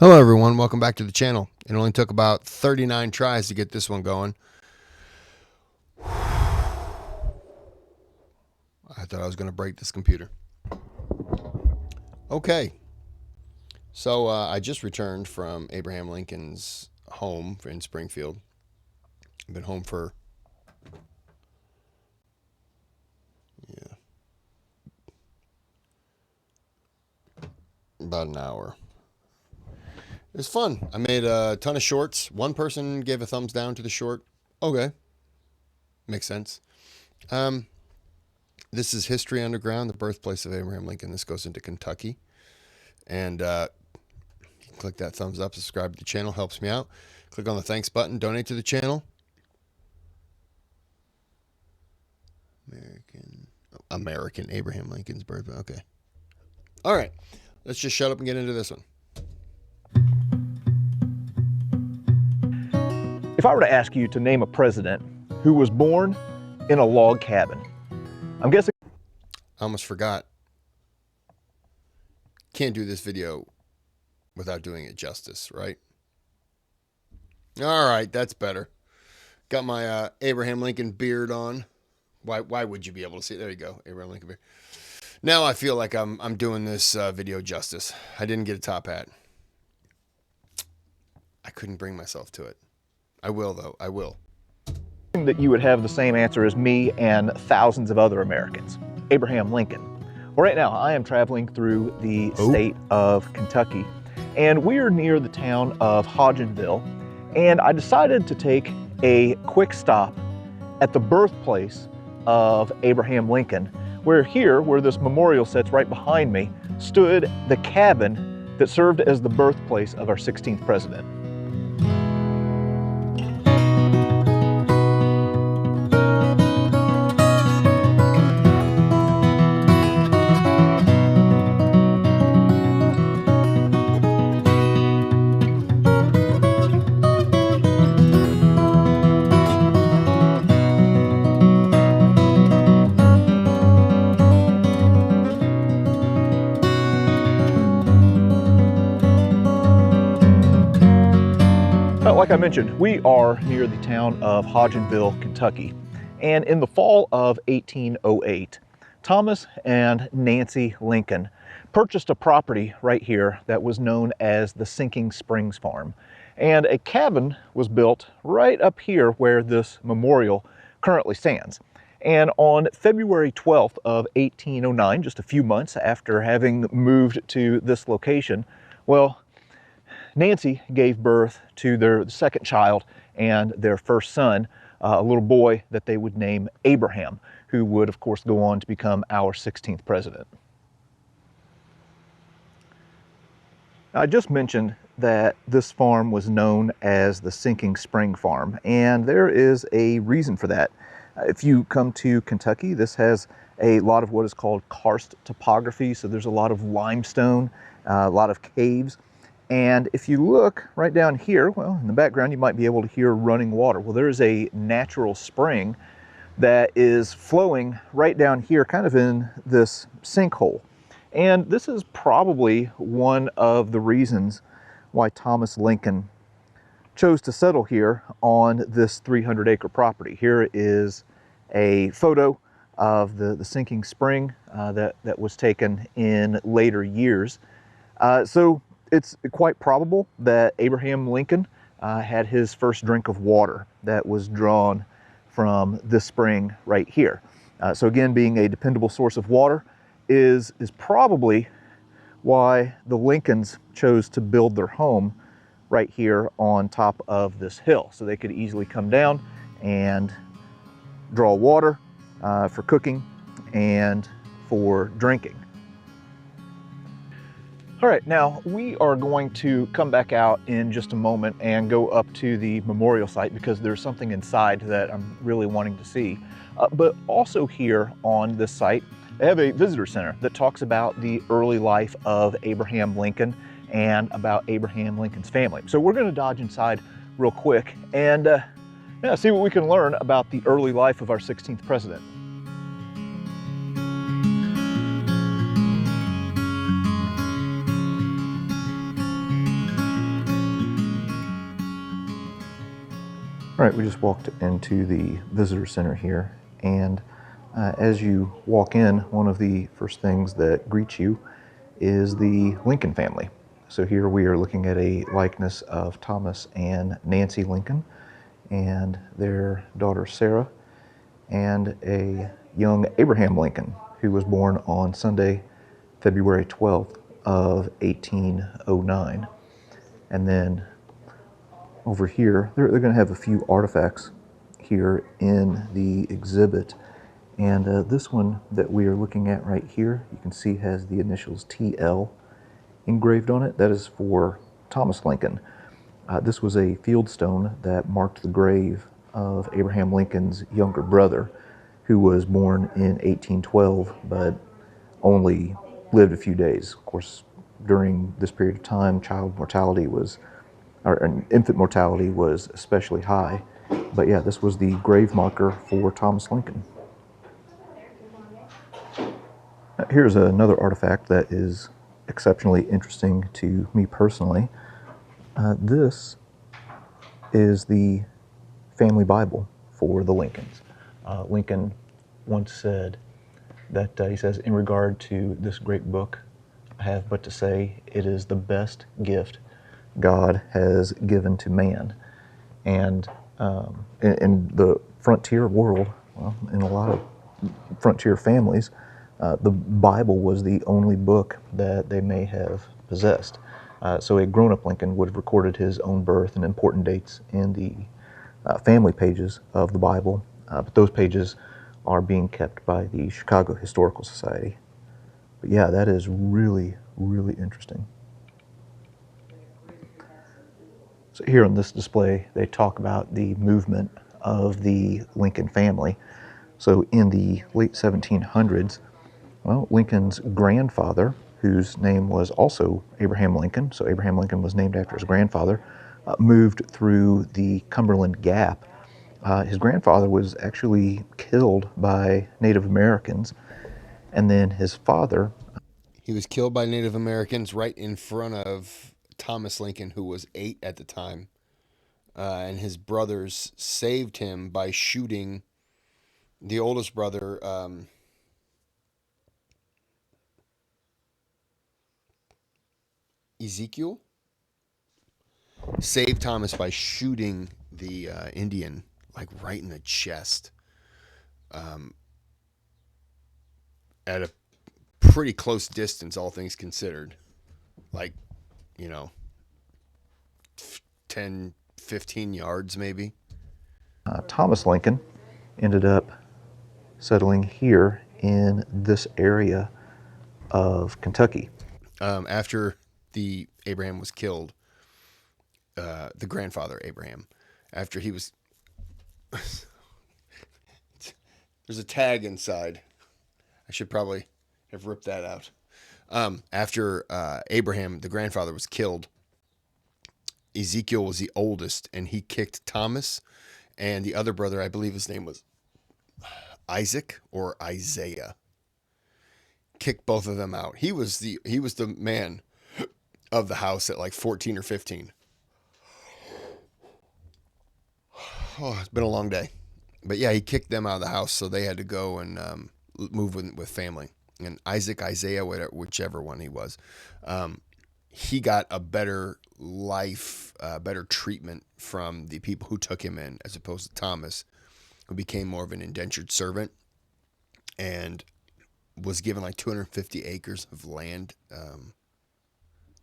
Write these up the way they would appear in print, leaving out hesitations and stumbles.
Hello everyone, welcome back to the channel. It only took about 39 tries to get this one going. I thought I was going to break this computer. Okay, so I just returned from Abraham Lincoln's home in Springfield. I've been home for about an hour. It was fun. I made a ton of shorts. One person gave a thumbs down to the short. Okay, makes sense. This is History Underground, the birthplace of Abraham Lincoln. This goes into Kentucky. And click that thumbs up, subscribe to the channel, helps me out. Click on the thanks button, donate to the channel. American Abraham Lincoln's birthday. Okay. All right. Let's just shut up and get into this one. If I were to ask you to name a president who was born in a log cabin, I'm guessing... I almost forgot. Can't do this video without doing it justice, right? All right, that's better. Got my Abraham Lincoln beard on. Why would you be able to see it? There you go, Abraham Lincoln beard. Now I feel like I'm doing this video justice. I didn't get a top hat. I couldn't bring myself to it. I will, though. I will. That you would have the same answer as me and thousands of other Americans. Abraham Lincoln. Well, right now I am traveling through the state of Kentucky, and we are near the town of Hodgenville, and I decided to take a quick stop at the birthplace of Abraham Lincoln, where this memorial sits right behind me, stood the cabin that served as the birthplace of our 16th president. Like I mentioned, we are near the town of Hodgenville, Kentucky. And in the fall of 1808, Thomas and Nancy Lincoln purchased a property right here that was known as the Sinking Springs Farm. And a cabin was built right up here where this memorial currently stands. And on February 12th of 1809, just a few months after having moved to this location, well, Nancy gave birth to their second child and their first son, a little boy that they would name Abraham, who would, of course, go on to become our 16th president. I just mentioned that this farm was known as the Sinking Spring Farm, and there is a reason for that. If you come to Kentucky, this has a lot of what is called karst topography, so there's a lot of limestone, a lot of caves. And if you look right down here, well, in the background, you might be able to hear running water. Well, there is a natural spring that is flowing right down here, kind of in this sinkhole. And this is probably one of the reasons why Thomas Lincoln chose to settle here on this 300-acre property. Here is a photo of the sinking spring that was taken in later years. So it's quite probable that Abraham Lincoln had his first drink of water that was drawn from this spring right here. So again, being a dependable source of water is probably why the Lincolns chose to build their home right here on top of this hill, so they could easily come down and draw water for cooking and for drinking. All right, now we are going to come back out in just a moment and go up to the memorial site because there's something inside that I'm really wanting to see. But also here on this site, they have a visitor center that talks about the early life of Abraham Lincoln and about Abraham Lincoln's family. So we're going to dodge inside real quick and see what we can learn about the early life of our 16th president. All right, we just walked into the visitor center here, and as you walk in, one of the first things that greets you is the Lincoln family. So here we are looking at a likeness of Thomas and Nancy Lincoln and their daughter Sarah, and a young Abraham Lincoln who was born on Sunday, February 12th of 1809. And then over here, they're going to have a few artifacts here in the exhibit. And this one that we are looking at right here, you can see has the initials TL engraved on it. That is for Thomas Lincoln. This was a field stone that marked the grave of Abraham Lincoln's younger brother, who was born in 1812, but only lived a few days. Of course, during this period of time, infant mortality was especially high. But yeah, this was the grave marker for Thomas Lincoln. Here's another artifact that is exceptionally interesting to me personally. This is the family Bible for the Lincolns. Lincoln once said that, he says, in regard to this great book, I have but to say it is the best gift God has given to man. And in the frontier world, well, in a lot of frontier families, the Bible was the only book that they may have possessed. So a grown-up Lincoln would have recorded his own birth and important dates in the family pages of the Bible, but those pages are being kept by the Chicago Historical Society. But yeah, that is really, really interesting. So here on this display, they talk about the movement of the Lincoln family. So in the late 1700s, well, Lincoln's grandfather, whose name was also Abraham Lincoln, so Abraham Lincoln was named after his grandfather, moved through the Cumberland Gap. His grandfather was actually killed by Native Americans, and then his father... He was killed by Native Americans right in front of Thomas Lincoln, who was 8 at the time. And his brothers saved him by shooting the oldest brother, Ezekiel. Saved Thomas by shooting the Indian, like right in the chest, at a pretty close distance, all things considered. Like, 10, 15 yards maybe. Thomas Lincoln ended up settling here in this area of Kentucky. After the Abraham was killed, the grandfather Abraham, after he was... There's a tag inside. I should probably have ripped that out. After Abraham, the grandfather, was killed, Ezekiel was the oldest, and he kicked Thomas and the other brother, I believe his name was Isaac or Isaiah. Kicked both of them out. He was the man of the house at like 14 or 15. Oh, it's been a long day. But yeah, he kicked them out of the house, so they had to go and move with family. And Isaiah, whichever one he was, he got a better life, better treatment from the people who took him in, as opposed to Thomas, who became more of an indentured servant and was given like 250 acres of land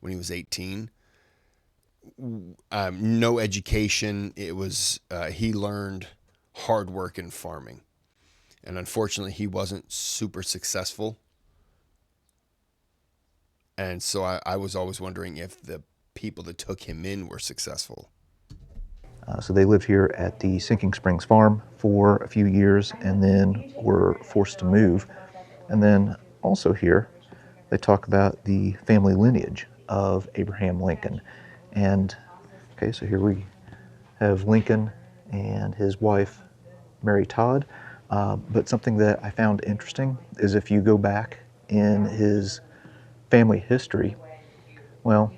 when he was 18. No education. It was he learned hard work in farming, and unfortunately, he wasn't super successful. And so I was always wondering if the people that took him in were successful. So they lived here at the Sinking Springs farm for a few years and then were forced to move. And then also here, they talk about the family lineage of Abraham Lincoln. And, okay, so here we have Lincoln and his wife, Mary Todd. But something that I found interesting is if you go back in his family history, well,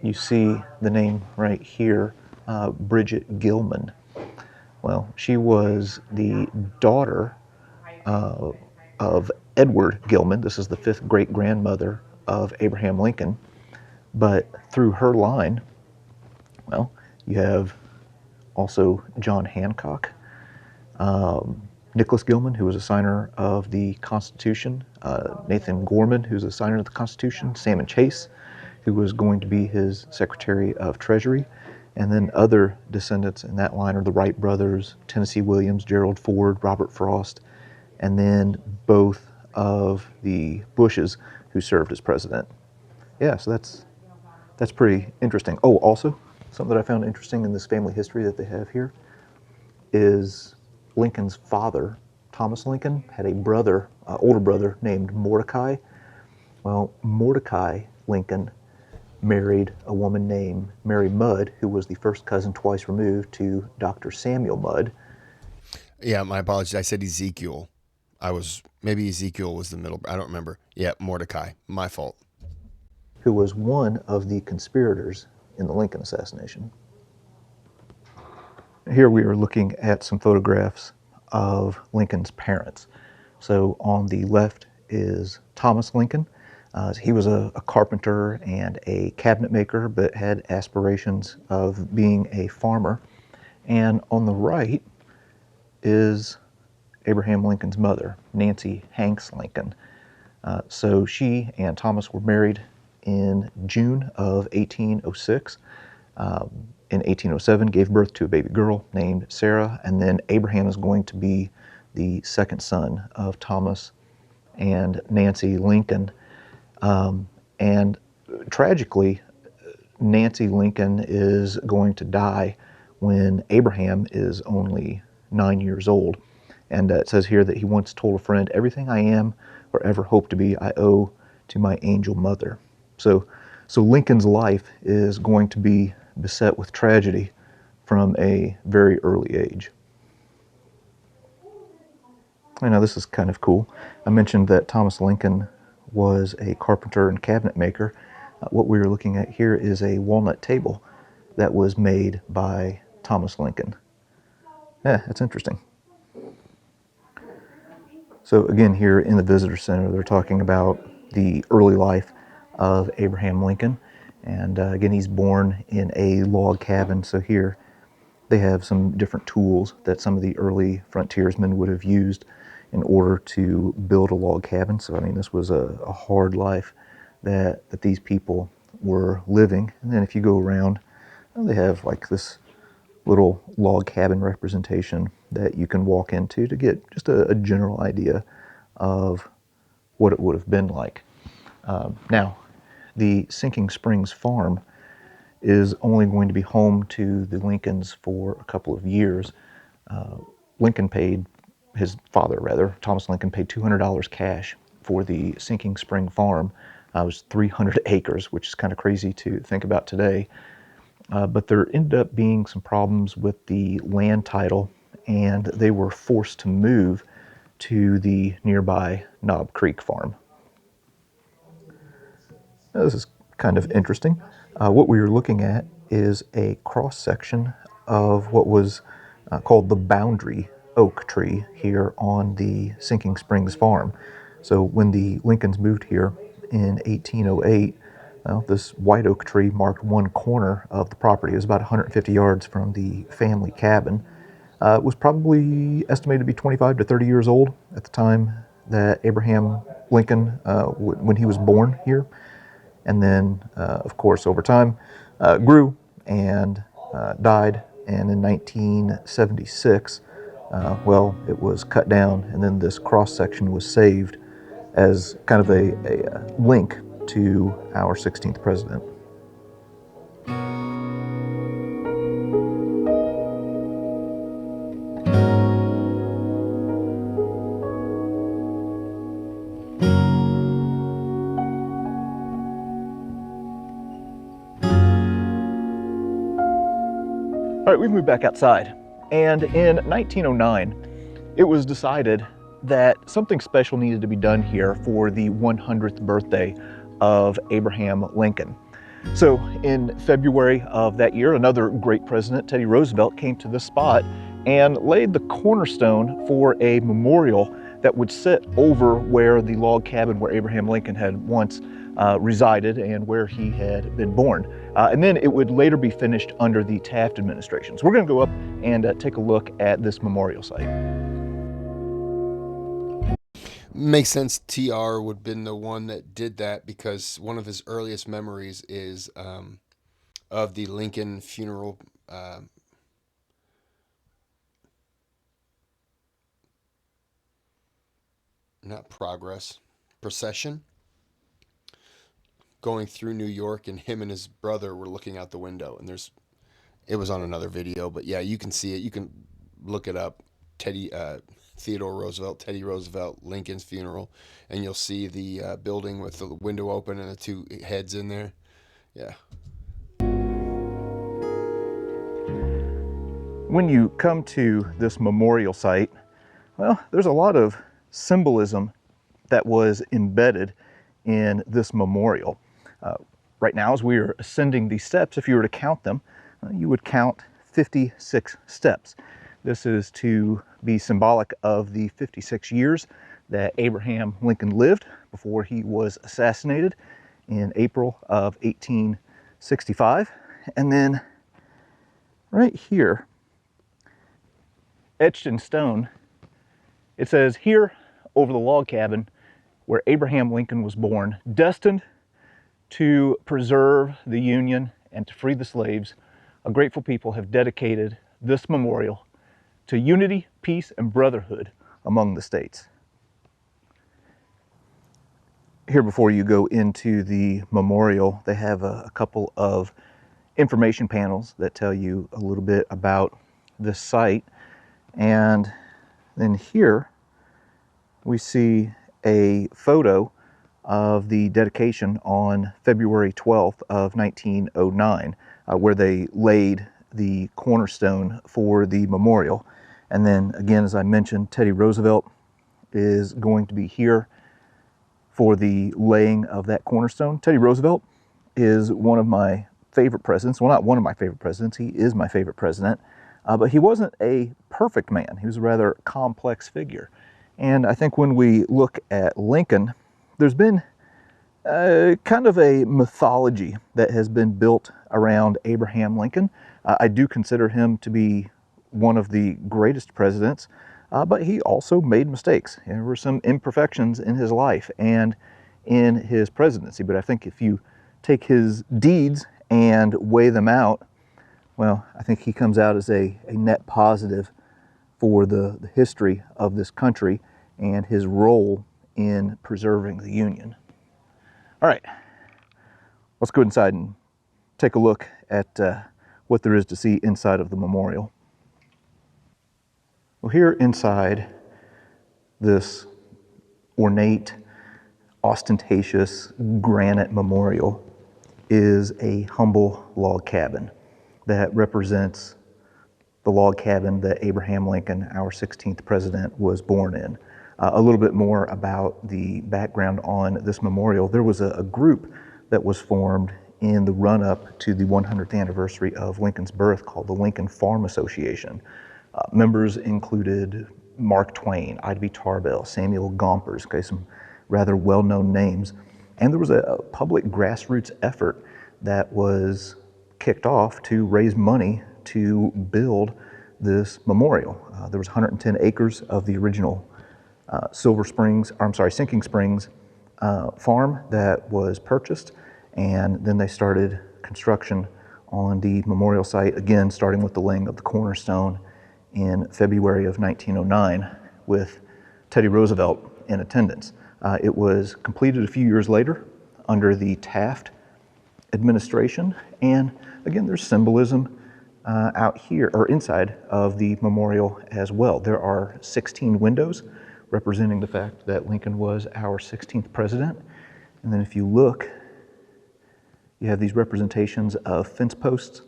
you see the name right here, Bridget Gilman. Well, she was the daughter of Edward Gilman. This is the fifth great-grandmother of Abraham Lincoln. But through her line, well, you have also John Hancock, Nicholas Gilman, who was a signer of the Constitution, Nathan Gorman, who's a signer of the Constitution, Salmon Chase, who was going to be his Secretary of Treasury, and then other descendants in that line are the Wright brothers, Tennessee Williams, Gerald Ford, Robert Frost, and then both of the Bushes who served as president. Yeah, so that's pretty interesting. Oh, also, something that I found interesting in this family history that they have here is Lincoln's father, Thomas Lincoln, had a brother, older brother named Mordecai. Well, Mordecai Lincoln married a woman named Mary Mudd, who was the first cousin twice removed to Dr. Samuel Mudd. Yeah, my apologies. I said Ezekiel. Maybe Ezekiel was the middle. I don't remember. Yeah, Mordecai. My fault. Who was one of the conspirators in the Lincoln assassination. Here we are looking at some photographs of Lincoln's parents. So on the left is Thomas Lincoln. He was a carpenter and a cabinet maker, but had aspirations of being a farmer. And on the right is Abraham Lincoln's mother, Nancy Hanks Lincoln. So she and Thomas were married in June of 1806. In 1807, gave birth to a baby girl named Sarah, and then Abraham is going to be the second son of Thomas and Nancy Lincoln. And tragically, Nancy Lincoln is going to die when Abraham is only 9 years old. And it says here that he once told a friend, "Everything I am or ever hope to be, I owe to my angel mother." So Lincoln's life is going to be beset with tragedy from a very early age. I know this is kind of cool. I mentioned that Thomas Lincoln was a carpenter and cabinet maker. What we are looking at here is a walnut table that was made by Thomas Lincoln. Yeah, that's interesting. So again, here in the visitor center, they're talking about the early life of Abraham Lincoln. And again, he's born in a log cabin. So here they have some different tools that some of the early frontiersmen would have used in order to build a log cabin. So I mean, this was a hard life that these people were living. And then if you go around, they have like this little log cabin representation that you can walk into to get just a general idea of what it would have been like. Now, the Sinking Springs farm is only going to be home to the Lincolns for a couple of years. Lincoln paid, his father rather, Thomas Lincoln paid $200 cash for the Sinking Spring farm. It was 300 acres, which is kind of crazy to think about today. But there ended up being some problems with the land title, and they were forced to move to the nearby Knob Creek farm. Now, this is kind of interesting. What we are looking at is a cross-section of what was called the boundary oak tree here on the Sinking Springs farm. So when the Lincolns moved here in 1808, well, this white oak tree marked one corner of the property. It was about 150 yards from the family cabin. It was probably estimated to be 25 to 30 years old at the time that Abraham Lincoln, when he was born here. And then, of course, over time, grew and died. And in 1976, well, it was cut down, and then this cross-section was saved as kind of a link to our 16th president. All right, we've moved back outside, and in 1909, it was decided that something special needed to be done here for the 100th birthday of Abraham Lincoln. So in February of that year, another great president, Teddy Roosevelt, came to this spot and laid the cornerstone for a memorial that would sit over where the log cabin where Abraham Lincoln had once resided and where he had been born. And then it would later be finished under the Taft administration. So we're going to go up and take a look at this memorial site. Makes sense. TR would have been the one that did that because one of his earliest memories is of the Lincoln funeral. Not progress, procession going through New York, and him and his brother were looking out the window. And it was on another video, but yeah, you can see it. You can look it up. Teddy Roosevelt, Lincoln's funeral, and you'll see the building with the window open and the two heads in there. Yeah. When you come to this memorial site, well, there's a lot of symbolism that was embedded in this memorial. Right now, as we are ascending these steps, if you were to count them, you would count 56 steps. This is to be symbolic of the 56 years that Abraham Lincoln lived before he was assassinated in April of 1865. And then right here, etched in stone, it says, "Here over the log cabin where Abraham Lincoln was born, destined to preserve the Union and to free the slaves, a grateful people have dedicated this memorial to unity, peace, and brotherhood among the states." Here, before you go into the memorial, they have a couple of information panels that tell you a little bit about this site. And then here we see a photo of the dedication on February 12th of 1909, where they laid the cornerstone for the memorial. And then again, as I mentioned, Teddy Roosevelt is going to be here for the laying of that cornerstone. Teddy Roosevelt is one of my favorite presidents. Well, not one of my favorite presidents, he is my favorite president. But he wasn't a perfect man. He was a rather complex figure. And I think when we look at Lincoln, there's been kind of a mythology that has been built around Abraham Lincoln. I do consider him to be one of the greatest presidents, but he also made mistakes. There were some imperfections in his life and in his presidency. But I think if you take his deeds and weigh them out, well, I think he comes out as a net positive for the history of this country and his role in preserving the Union. All right, let's go inside and take a look at what there is to see inside of the memorial. Well, here inside this ornate, ostentatious granite memorial is a humble log cabin that represents the log cabin that Abraham Lincoln, our 16th president, was born in. A little bit more about the background on this memorial. There was a group that was formed in the run-up to the 100th anniversary of Lincoln's birth called the Lincoln Farm Association. Members included Mark Twain, Ida B. Tarbell, Samuel Gompers, okay, some rather well-known names. And there was a public grassroots effort that was kicked off to raise money to build this memorial. There was 110 acres of the original Sinking Springs farm that was purchased, and then they started construction on the memorial site, again starting with the laying of the cornerstone in February of 1909 with Teddy Roosevelt in attendance. It was completed a few years later under the Taft administration, and again there's symbolism out here, or inside of the memorial as well. There are 16 windows representing the fact that Lincoln was our 16th president. And then if you look, you have these representations of fence posts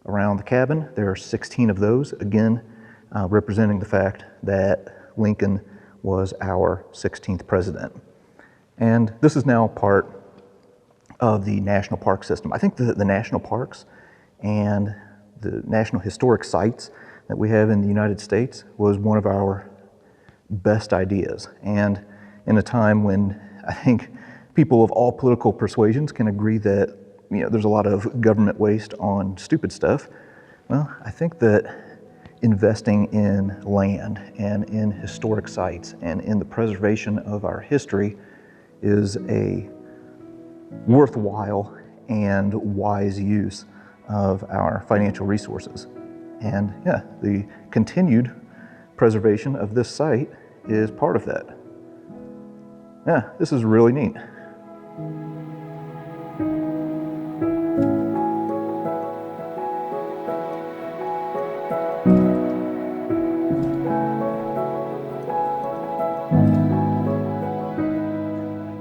around the cabin. There are 16 of those, again, representing the fact that Lincoln was our 16th president. And this is now part of the national park system. I think the national parks and the national historic sites, that we have in the United States was one of our best ideas. And in a time when I think people of all political persuasions can agree that there's a lot of government waste on stupid stuff, well, I think that investing in land and in historic sites and in the preservation of our history is a worthwhile and wise use of our financial resources. And yeah, the continued preservation of this site is part of that. Yeah, this is really neat.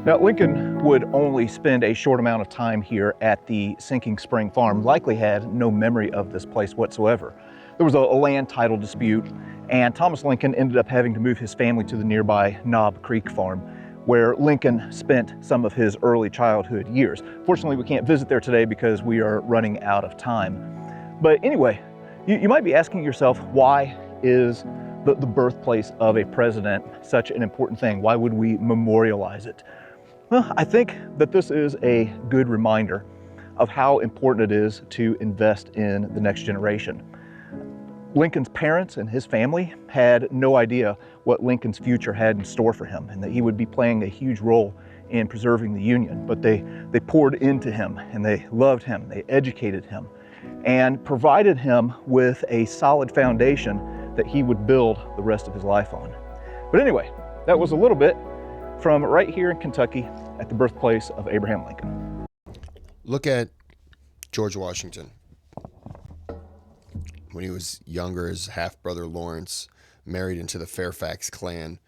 Now, Lincoln would only spend a short amount of time here at the Sinking Spring Farm, likely had no memory of this place whatsoever. There was a land title dispute, and Thomas Lincoln ended up having to move his family to the nearby Knob Creek Farm, where Lincoln spent some of his early childhood years. Fortunately, we can't visit there today because we are running out of time. But anyway, you might be asking yourself, why is the birthplace of a president such an important thing? Why would we memorialize it? Well, I think that this is a good reminder of how important it is to invest in the next generation. Lincoln's parents and his family had no idea what Lincoln's future had in store for him, and that he would be playing a huge role in preserving the Union. But they poured into him, and they loved him, they educated him, and provided him with a solid foundation that he would build the rest of his life on. But anyway, that was a little bit from right here in Kentucky at the birthplace of Abraham Lincoln. Look at George Washington. When he was younger, his half-brother Lawrence married into the Fairfax clan.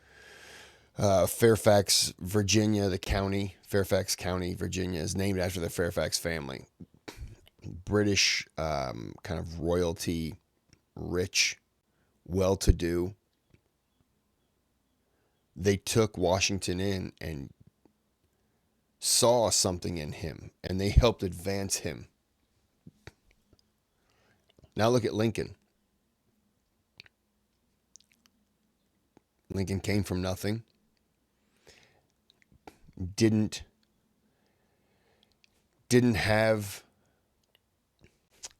Fairfax, Virginia, the county, Fairfax County, Virginia, is named after the Fairfax family. British kind of royalty, rich, well-to-do. They took Washington in and saw something in him, and they helped advance him. Now look at Lincoln. Lincoln came from nothing. Didn't have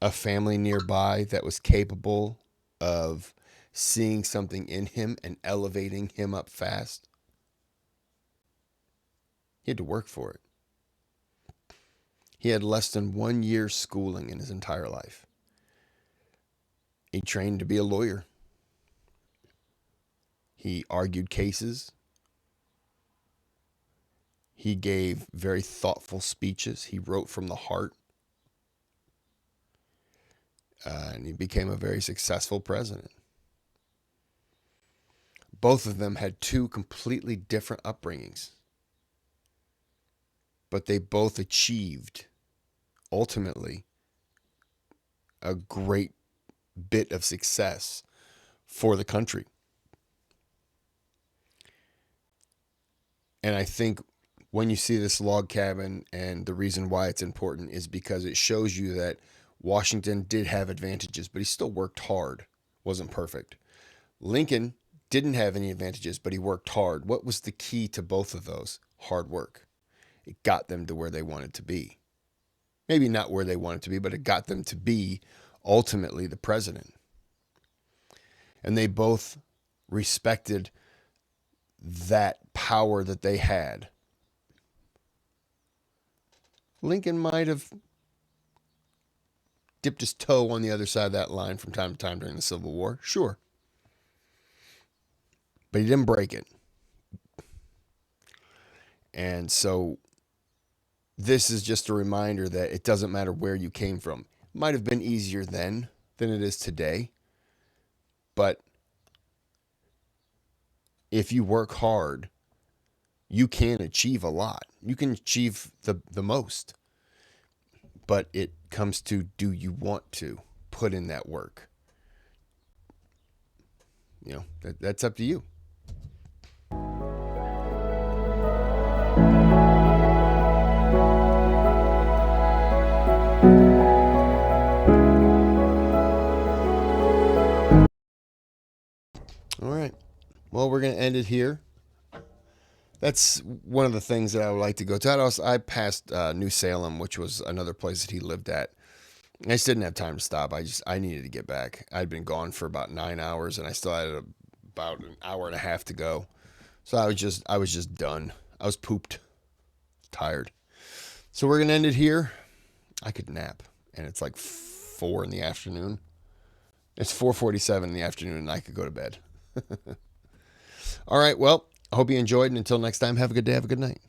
a family nearby that was capable of seeing something in him and elevating him up fast. He had to work for it. He had less than 1 year's schooling in his entire life. He trained to be a lawyer. He argued cases. He gave very thoughtful speeches. He wrote from the heart. And he became a very successful president. Both of them had two completely different upbringings, but they both achieved, ultimately, a great bit of success for the country. And I think when you see this log cabin, and the reason why it's important is because it shows you that Washington did have advantages, but he still worked hard. Wasn't perfect. Lincoln didn't have any advantages, but he worked hard. What was the key to both of those? Hard work. It got them to where they wanted to be. Maybe not where they wanted to be, but it got them to be ultimately the president. And they both respected that power that they had. Lincoln might have dipped his toe on the other side of that line from time to time during the Civil War, sure. But he didn't break it. And so this is just a reminder that it doesn't matter where you came from. It might have been easier then than it is today. But if you work hard, you can achieve a lot. You can achieve the most. But it comes to, do you want to put in that work? That's up to you. well, we're going to end it here. That's one of the things that I would like to go to. I passed New Salem, which was another place that he lived at. I just didn't have time to stop. I needed to get back. I'd been gone for about 9 hours, and I still had about an hour and a half to go. So I was just done. I was pooped, tired. So we're gonna end it here. I could nap, and it's like 4 in the afternoon. It's 4:47 in the afternoon, and I could go to bed. All right. Well, I hope you enjoyed, and until next time, have a good day. Have a good night.